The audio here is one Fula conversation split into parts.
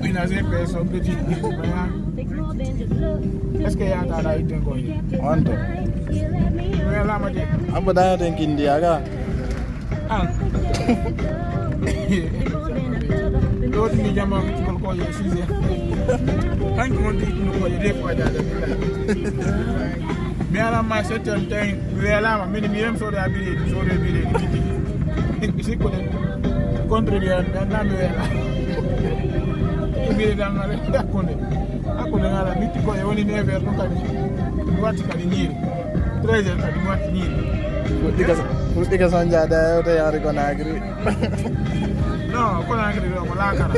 Une personne petit. Est-ce qu'il y a un tas de Wanto. Apa dah thinking dia kan? L'autre ni jamaa kitu kwa hiyo sisi. Hangi mondi kwa hiyo depo ada. Me ala ma certain thing we ala mimi mimi so da bile so da bile. Isi ko contribute na me ala. Bile da ngale akone. Akone ngala miti ko hiyo ni never nukani. Wati kali nyiri. Treasure kali wati nyiri. Kutika sanja ada udah yari ko nagri. No, con la agri con la cara.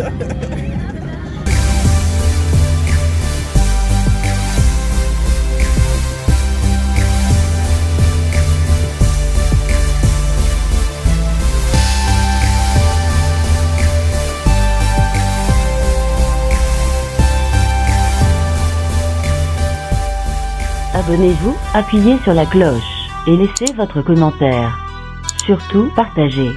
Abonnez-vous, appuyez sur la cloche et laissez votre commentaire. Surtout, partagez.